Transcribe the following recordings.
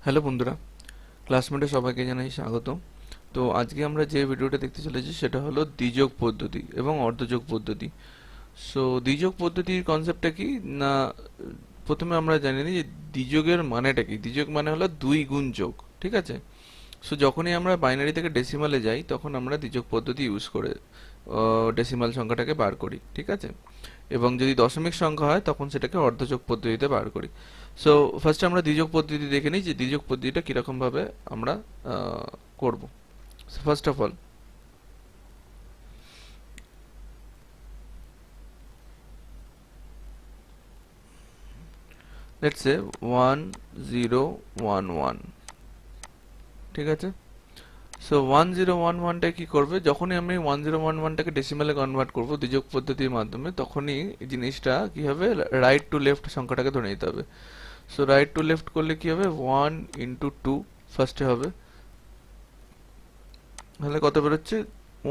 Hello বন্ধুরা, ক্লাসমেটে সবাইকে জানাই স্বাগত। তো আজকে আমরা যে ভিডিওটা দেখতে চলেছি সেটা হলো দ্বিযোগ পদ্ধতি এবং অর্ধযোগ পদ্ধতি। সো দ্বিযোগ পদ্ধতির কনসেপ্টটা কি না, প্রথমে আমরা জানি যে দ্বিযোগের মানেটা কি। দ্বিযোগ মানে হলো দুই গুণ যোগ, ঠিক আছে। সো যখনই আমরা বাইনারি থেকে ডেসিমালে যাই তখন আমরা দ্বিযোগ পদ্ধতি ইউজ করে ডেসিমাল সংখ্যাটাকে বার করি, ঠিক আছে। এবং যদি দশমিক সংখ্যা হয় তখন সেটাকে অর্ধযোগ পদ্ধতিতে বার করি। সো ফার্স্টে আমরা দ্বিযোগ পদ্ধতি দেখে নিই যে দ্বিযোগ পদ্ধতিটা কিরকম ভাবে আমরা করব। First of all, let's say 1011, ঠিক আছে। সো 1011টা কি করবে, যখনই আমি 1011টাকে ডেসিমালে কনভার্ট করব দ্বিযোগ পদ্ধতির মাধ্যমে, তখনই জিনিসটা কি হবে, রাইট টু লেফট সংখ্যাটাকে ধরে নিতে হবে। সো রাইট টু লেফট করলে কি হবে, 1 ইন্টু 2 ফার্স্টে হবে, তাহলে কত বেরোচ্ছে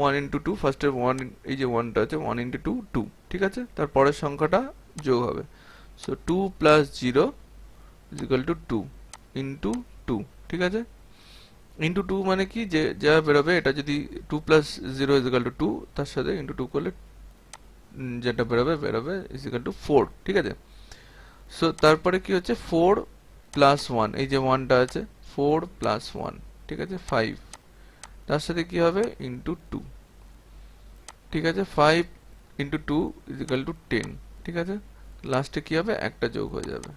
1 ইন্টু 2, ফার্স্টে 1, এই যে 1টা আছে 1 ইন্টু 2 2, ঠিক আছে। তারপরের সংখ্যাটা যোগ হবে। So 2 plus 0 is equal to 2 into 2, ঠিক আছে। ইন্টু 2 মানে কি, যে যা বেরোবে, এটা যদি 2 প্লাস 0 ইজ ইকুয়াল টু 2, তার সাথে ইন্টু 2 করলে যেটা বেরোবে ইজ ইকুয়াল টু 4, ঠিক আছে। সো তারপরে কি হচ্ছে, 4 প্লাস 1, এই যে 1টা আছে 4 প্লাস 1, ঠিক আছে 5, তার সাথে কি হবে ইন্টু 2, ঠিক আছে। 5 ইন্টু 2 ইজ ইকুয়াল টু 10, ঠিক আছে। লাস্টে কি হবে, একটা যোগ হয়ে যাবে,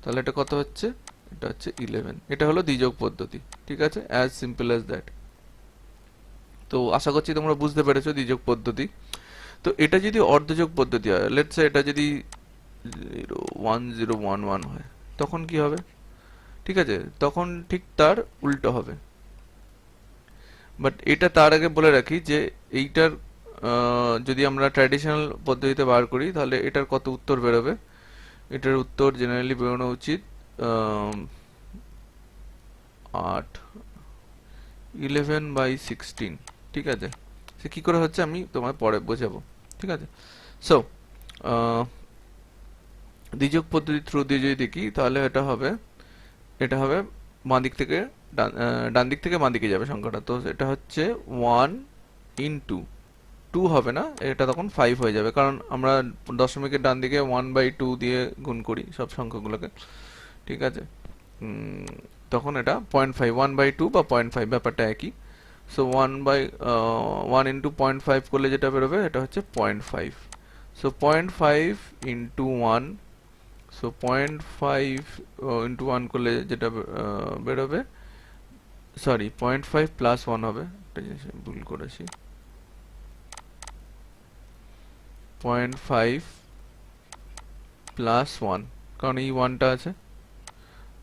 তাহলে এটা কত হচ্ছে, এটা হচ্ছে 11। এটা হলো দ্বিযোগ পদ্ধতি, ঠিক আছে, অ্যাজ সিম্পল অ্যাজ দ্যাট। তো আশা করছি তোমরা বুঝতে পেরেছো দ্বিযোগ পদ্ধতি। তো এটা যদি অর্ধযোগ পদ্ধতি হয়, লেটস সে এটা যদি 1011 হয়, তখন কি হবে, ঠিক আছে, তখন ঠিক তার উল্টো হবে। বাট এটা তার আগে বলে রাখি যে এইটার যদি আমরা ট্র্যাডিশনাল পদ্ধতিতে বার করি তাহলে এটার কত উত্তর বেরোবে। এটার উত্তর জেনারেলি বেরোনো উচিত 8, 11/16, ঠিক আছে। সে কি করে হচ্ছে আমি তোমায় পরে বোঝাবো, ঠিক আছে। সো দ্বিযোগ পদ্ধতি থ্রু দিয়ে যদি দেখি তাহলে এটা হবে বাঁ দিক থেকে ডান দিক থেকে বাঁ দিকে যাবে সংখ্যাটা। তো এটা হচ্ছে 1 ইন্টু 2 হবে না, এটা তখন 5 হয়ে যাবে, কারণ আমরা দশমিকের ডান দিকে 1/2 দিয়ে গুণ করি সব সংখ্যাগুলোকে, ঠিক আছে। তখন এটা 0.5, 1/2 বা 0.5 ব্যাপারটা একই। সো 1 ইন্টু 0.5 করলে যেটা বেরোবে এটা হচ্ছে 0.5। সো 0.5 ইন্টু 1, সো 0.5 ইন্টু 1 করলে যেটা বেরোবে, সরি 0.5 প্লাস 1 হবে, একটা জিনিস আমি ভুল করেছি, 0.5 প্লাস 1, কারণ এই 1টা আছে।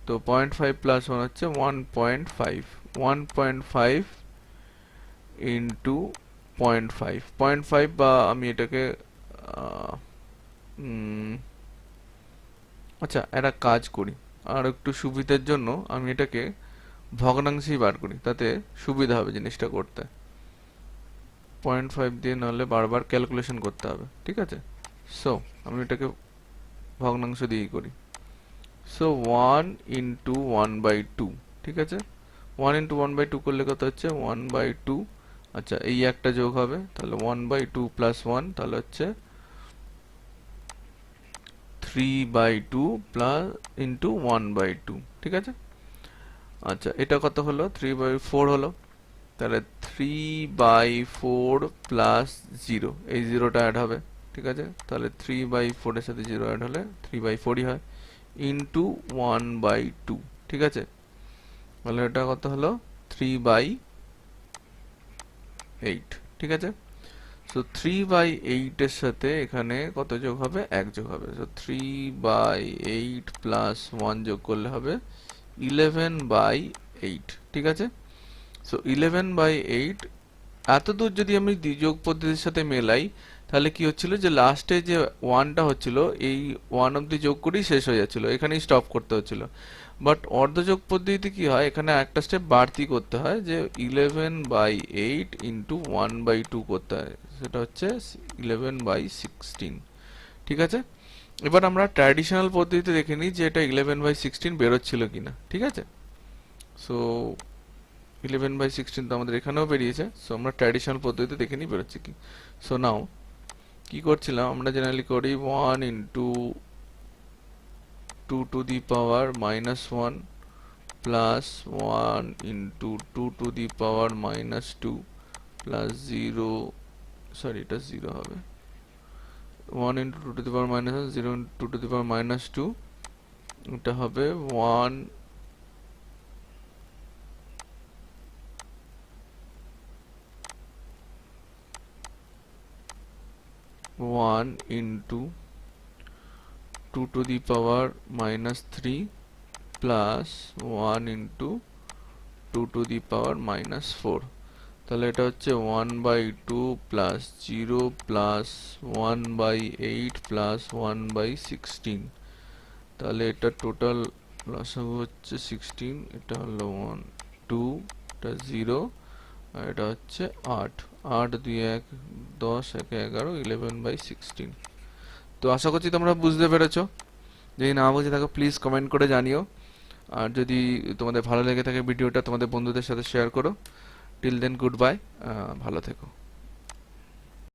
তো 0.5 প্লাস 1 হচ্ছে 1.5, 1.5 ইন্টু 0.5, 0.5, বা আমি এটাকে আহ, আচ্ছা একটা কাজ করি, আর একটু সুবিধার জন্য আমি এটাকে ভগ্নাংশেই বার করি, তাতে সুবিধা হবে জিনিসটা করতে। 0.5 দিয়ে নাহলে বারবার ক্যালকুলেশন করতে হবে, ঠিক আছে। সো আমি এটাকে ভগ্নাংশ দিয়েই করি। সো 1 ইন্টু 1/2, ঠিক আছে। 1 ইন্টু 1/2 করলে কত হচ্ছে 1/2। আচ্ছা এই একটা যোগ হবে, তাহলে 1/2 প্লাস 1, তাহলে হচ্ছে 3/2 প্লাস ইন্টু 1/2, ঠিক আছে। আচ্ছা এটা কত হলো, 3/4 হলো, তাহলে 3/4 প্লাস 0, এই জিরোটা অ্যাড হবে, ঠিক আছে। তাহলে 3/4 এর সাথে 0 অ্যাড হলে 3/4ই হয়, ইন্টু 1/2, ঠিক আছে। তাহলে এটা কত হলো 3/8, ঠিক আছে। সো 3/8 এর সাথে এখানে কত যোগ হবে, 1 যোগ হবে। সো 3/8 প্লাস 1 যোগ করলে হবে 11/8, ঠিক আছে। সো 11/8, এত দূর যদি আমি দ্বিযোগ পদ্ধতির সাথে মেলাই, তাহলে কি হচ্ছিল যে লাস্টে যে 1টা হচ্ছিল এই 1 অব্দি যোগ করেই শেষ হয়ে যাচ্ছিল, এখানেই স্টপ করতে হচ্ছিল। বাট অর্ধযোগ পদ্ধতিতে কি হয়, এখানে একটা স্টেপ বাড়তি করতে হয়, যে 11/8 ইন্টু 1/2 করতে হয়, সেটা হচ্ছে 11/16, ঠিক আছে। এবার আমরা ট্র্যাডিশনাল পদ্ধতিতে দেখে নিই যে এটা 11/16 বেরোচ্ছিল কিনা, ঠিক আছে। সো 11/16 তো আমাদের এখানেও বেরিয়েছে, সো আমরা ট্র্যাডিশনাল পদ্ধতিতে দেখে নিই বেরোচ্ছে কি। সো নাও কি করছিলাম, আমরা জেনারেলি করি 1 into 2 to the power -1 plus 1 into 2 to the power -2 plus 0, sorry এটা 0 হবে, 1 into 2 to the power -1, 0 into 2 to the power -2, এটা হবে 1 into 2 to the power -3 plus 1 into 2 to the power -4। তাহলে এটা হচ্ছে 1/2 প্লাস 0 প্লাস 1/8 প্লাস 1/16। তাহলে এটা total লসাগু হচ্ছে 16, এটা হলো 1 2, এটা 0, আর এটা হচ্ছে 8, 8 2 1 10, 1 11, 11/16। তো আশা করছি তোমরা বুঝতে পেরেছো। যদি না বুঝে থাকো প্লিজ কমেন্ট করে জানিও, আর যদি তোমাদের ভালো লেগে থাকে ভিডিওটা তোমাদের বন্ধুদের সাথে শেয়ার করো। টিল দেন গুড বাই, ভালো থেকো।